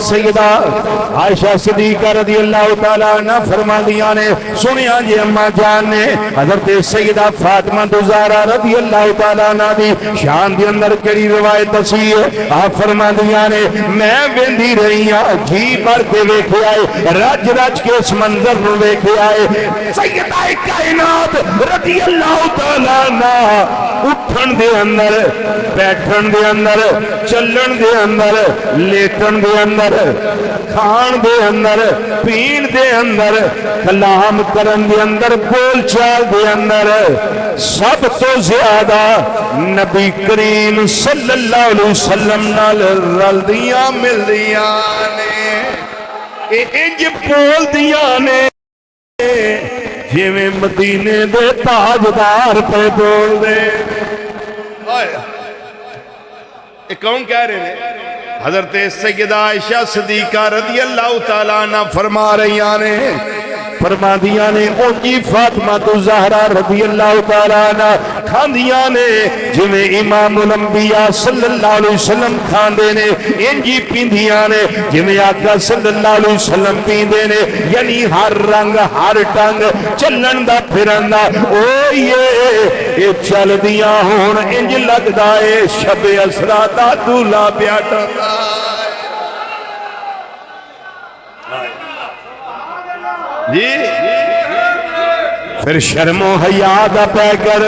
سیدہ عائشہ صدیقہ رضی اللہ تعالیٰ عنہ فرما دیا نے سنیا جی اماں جان نے حضرت سیدہ فاطمہ زہرا رضی اللہ تعالیٰ عنہ دی شان دی اندر کڑی روایت اسی ہے آپ فرما دیا نے میں ویندی رہی ہوں جی بھر کے ویکھے آئے رج رج کے اس منظر نو ویکھے آئے سیدہ کائنات رضی اللہ تعالیٰ عنہ اٹھن دے اندر بیٹھن دے اندر چلن دے اندر لیٹن دے اندر کھان دے اندر پین دے اندر کلام کرن دے اندر بول چال دے اندر سب تو زیادہ نبی کریم صلی اللہ علیہ وسلم نال رل دیاں مل دیاں نے انج بول دیاں نے جی میں مدینے دے تاجدار پہ بول دے ایک کون کہہ رہے ہیں حضرت سیدہ عائشہ صدیقہ رضی اللہ تعالیٰ عنہ فرما رہی آنے فرما دیا نے اونجی فاطمہ زہرا رضی اللہ تعالیٰ عنہ کھان دیا نے جمیں امام الانبیاء صلی اللہ علیہ وسلم کھان دے نے انجی پین دیا نے جمیں آقا صلی اللہ علیہ وسلم پین دے نے یعنی ہر رنگ ہر ٹنگ چلن دا پھرن دا او یہ چل دیا ہون انج لگ دائے شب اسرا دا دولا بیاٹا جی پھر شرم و حیا دا پہ کر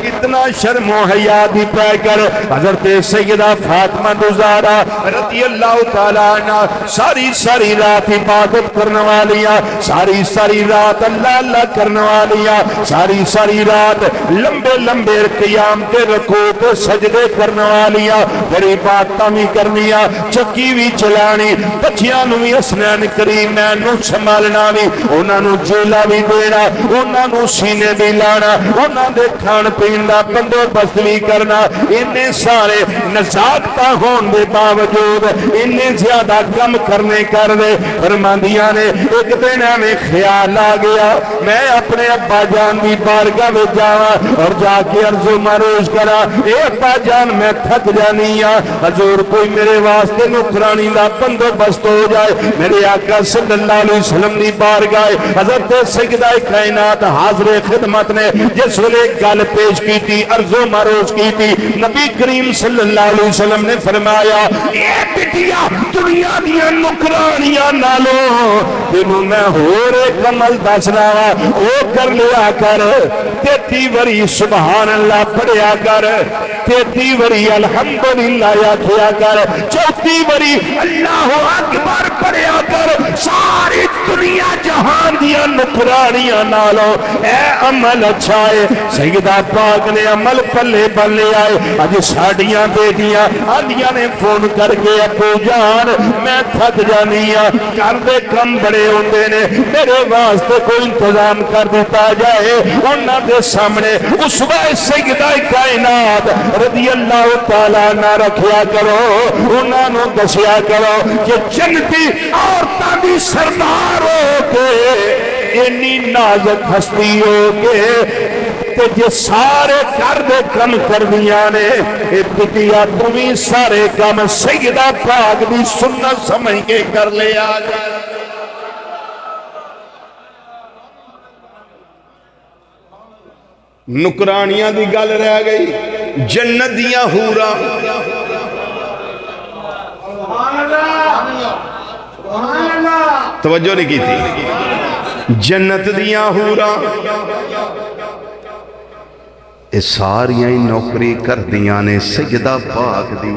اتنا شرم و حیا دی پہ کر حضرت سیدہ فاطمہ زہرا رضی اللہ تعالیٰ عنہ ساری رات عبادت کرنے والیاں ساری رات اللہ اللہ کرنے والیاں ساری رات لمبے قیام کے رکوع کے سجدے کرنے والیاں پھر عبادتاں بھی کرنیاں چکی بھی چلانی بچیاں نو بھی حسنین کریمین نو سنبھالنا بھی انہاں نو جیلا بھی دینا انہاں نو سینے بھی لانا انہاں دے کھان پین دا بندوبست بھی کرنا انہیں سارے نزاکتہ ہون دے باوجود انہیں زیادہ کم کرنے کر دے فرماندیاں نے ایک دن ہمیں خیال آ گیا میں اپنے ابا جان بھی بارگاہ میں جاواں اور جا کے عرض و معروض کرا اے ابا جان میں تھک جانی ہاں حضور کوئی میرے واسطے نوکرانی دا بندوبست ہو جائے میرے آقا صلی اللہ علیہ وسلم دی بارگاہ حضرت سیدہ کائنات حاضر خدمت نے جس ویلے گل پیش کی تھی عرض و معروض کی تھی نبی کریم صلی اللہ علیہ وسلم نے فرمایا اے بٹیا دنیا دیا نکرانیاں نالو تینوں میں ہور ایک عمل دسنا او کر لیا کر 33 وری سبحان اللہ پڑھیا کر 33 وری الحمدللہ یادیا کر 34 وری اللہ اکبر پڑھیا کر ساری دنیا جہان دیا نکرانیاں نالو اے عمل اچھا ہے سیدہ پاک نے عمل پلے بلے آئے آج ساڑیاں بیٹیاں آدیاں نے فون کر کے ابو جان میں تھک جانیاں کر دے کم بڑے ہوندے نے میرے واسطے کوئی انتظام کر دیتا جائے انہاں دے سامنے اسوہ سیدہ کائنات رضی اللہ تعالیٰ نہ رکھیا کرو انہاں نو دسیا کرو کہ جنتی عورتاں دی سردار ہو کے انی نازک ہستی ہو کے تے جے سارے کر دے کم کر دیا نے ابتدیا تمہیں سارے کم سیدہ پاک دی سنت سمجھ کے کر لے آجا نکرانیاں دی گل رہ گئی جنت دیاں حورا توجہ نہیں کی تھی جنت دیاں حورا اے ساریاں نوکری کر دیاں نے سیدہ پاک دی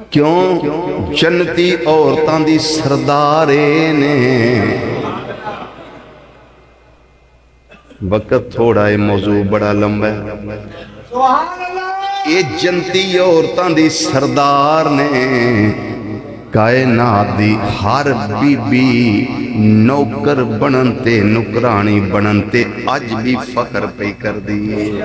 کیوں جنتی عورتاں دی سردارے نے وقت تھوڑا ہے موضوع بڑا لمبا ہے یہ جنتی عورتاں دی سردار نے کائنات دی ہر بی بی نوکر بننتے نکرانی بننتے اج بھی فخر پہ کر دی